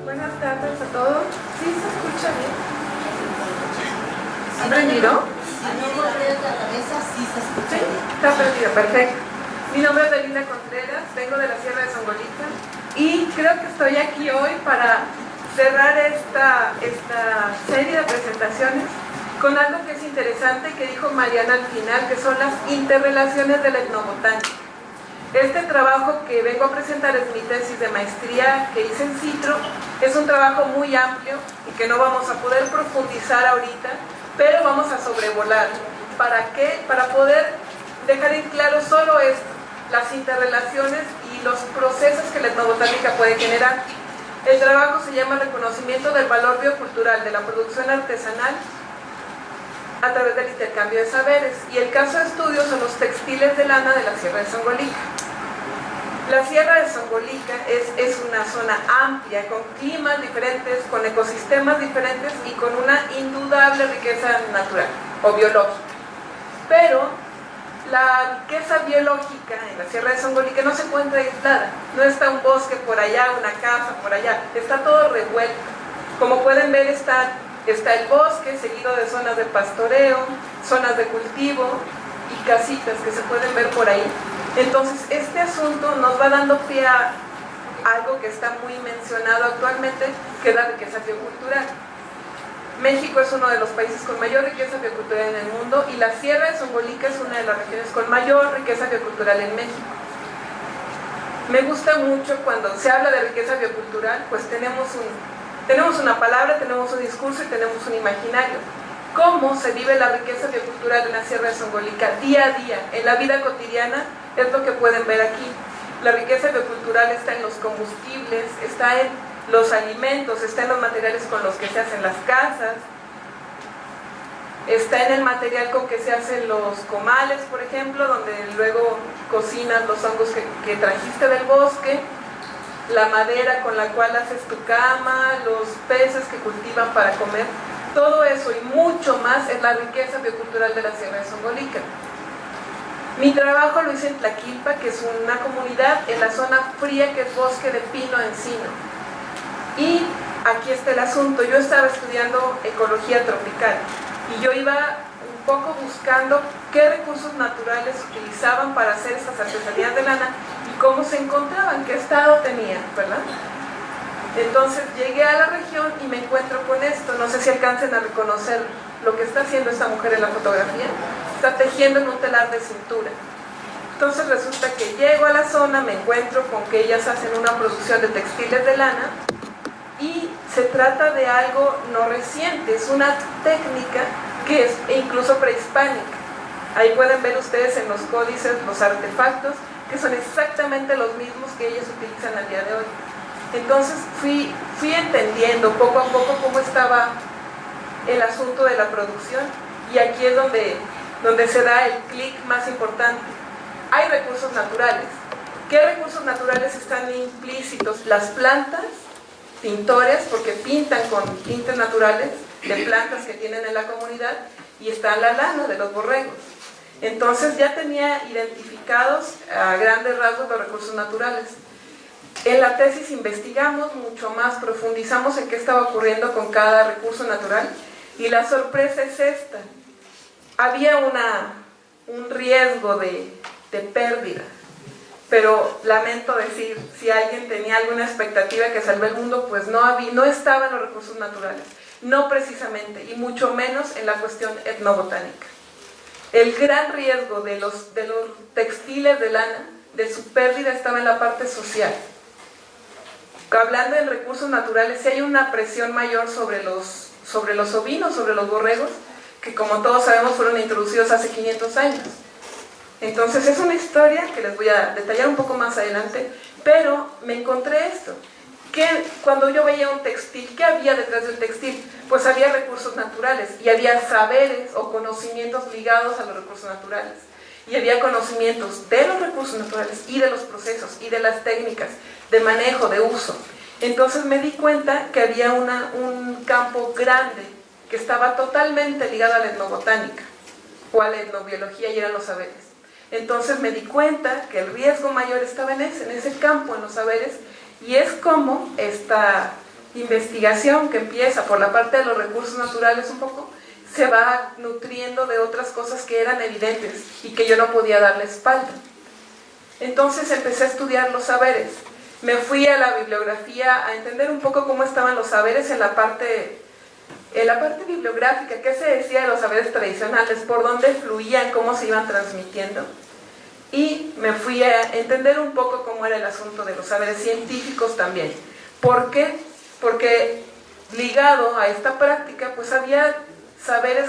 Buenas tardes a todos. ¿Sí se escucha bien? ¿Ha prendido? Sí, está prendido, perfecto. Mi nombre es Belinda Contreras, vengo de la Sierra de Songolica y creo que estoy aquí hoy para cerrar esta serie de presentaciones con algo que es interesante que dijo Mariana al final, que son las interrelaciones de la etnobotánica. Este trabajo que vengo a presentar es mi tesis de maestría que hice en Citro. Es un trabajo muy amplio y que no vamos a poder profundizar ahorita, pero vamos a sobrevolar. ¿Para qué? Para poder dejar en claro solo esto, las interrelaciones y los procesos que la etnobotánica puede generar. El trabajo se llama Reconocimiento del valor biocultural de la producción artesanal a través del intercambio de saberes, y el caso de estudio son los textiles de lana de la Sierra de Songolica. La Sierra de Songolica es una zona amplia, con climas diferentes, con ecosistemas diferentes y con una indudable riqueza natural o biológica. Pero la riqueza biológica en la Sierra de Songolica no se encuentra aislada, no está un bosque por allá, una casa por allá, está todo revuelto. Como pueden ver, está el bosque seguido de zonas de pastoreo, zonas de cultivo y casitas que se pueden ver por ahí. Entonces este asunto nos va dando pie a algo que está muy mencionado actualmente, que es la riqueza biocultural. México es uno de los países con mayor riqueza biocultural en el mundo y la Sierra de Songolica es una de las regiones con mayor riqueza biocultural en México. Me gusta mucho cuando se habla de riqueza biocultural, pues tenemos una palabra, tenemos un discurso y tenemos un imaginario. ¿Cómo se vive la riqueza biocultural en la Sierra de Songolica día a día, en la vida cotidiana? Es lo que pueden ver aquí. La riqueza biocultural está en los combustibles, está en los alimentos, está en los materiales con los que se hacen las casas, está en el material con que se hacen los comales, por ejemplo, donde luego cocinas los hongos que trajiste del bosque, la madera con la cual haces tu cama, los peces que cultivan para comer. Todo eso y mucho más es la riqueza biocultural de la Sierra de Songolica. Mi trabajo lo hice en Tlaquilpa, que es una comunidad en la zona fría que es bosque de pino-encino. Y aquí está el asunto. Yo estaba estudiando ecología tropical y yo iba un poco buscando qué recursos naturales utilizaban para hacer estas artesanías de lana y cómo se encontraban, qué estado tenían, ¿verdad? Entonces llegué a la región y me encuentro con esto. No sé si alcancen a reconocer lo que está haciendo esta mujer en la fotografía. Está tejiendo en un telar de cintura. Entonces resulta que llego a la zona, me encuentro con que ellas hacen una producción de textiles de lana y se trata de algo no reciente, es una técnica que es incluso prehispánica. Ahí pueden ver ustedes en los códices los artefactos que son exactamente los mismos que ellas utilizan al día de hoy. Entonces fui entendiendo poco a poco cómo estaba el asunto de la producción y aquí es donde se da el clic más importante. Hay recursos naturales. ¿Qué recursos naturales están implícitos? Las plantas, pintores, porque pintan con tintes naturales de plantas que tienen en la comunidad, y está la lana de los borregos. Entonces ya tenía identificados a grandes rasgos los recursos naturales. En la tesis investigamos mucho más, profundizamos en qué estaba ocurriendo con cada recurso natural y la sorpresa es esta. Había un riesgo de pérdida, pero lamento decir, si alguien tenía alguna expectativa que salve el mundo, pues no estaban los recursos naturales, no precisamente, y mucho menos en la cuestión etnobotánica. El gran riesgo de los textiles de lana, de su pérdida, estaba en la parte social. Hablando de recursos naturales, sí hay una presión mayor sobre los ovinos, sobre los borregos, que como todos sabemos fueron introducidos hace 500 años. Entonces es una historia que les voy a detallar un poco más adelante, pero me encontré esto, que cuando yo veía un textil, ¿qué había detrás del textil? Pues había recursos naturales y había saberes o conocimientos ligados a los recursos naturales. Y había conocimientos de los recursos naturales y de los procesos y de las técnicas de manejo, de uso. Entonces me di cuenta que había un campo grande que estaba totalmente ligado a la etnobotánica o a la etnobiología y eran los saberes. Entonces me di cuenta que el riesgo mayor estaba en ese campo, en los saberes, y es como esta investigación que empieza por la parte de los recursos naturales un poco, se va nutriendo de otras cosas que eran evidentes y que yo no podía darle espalda. Entonces empecé a estudiar los saberes. Me fui a la bibliografía a entender un poco cómo estaban los saberes en la parte bibliográfica, qué se decía de los saberes tradicionales, por dónde fluían, cómo se iban transmitiendo. Y me fui a entender un poco cómo era el asunto de los saberes científicos también. ¿Por qué? Porque ligado a esta práctica, pues había saberes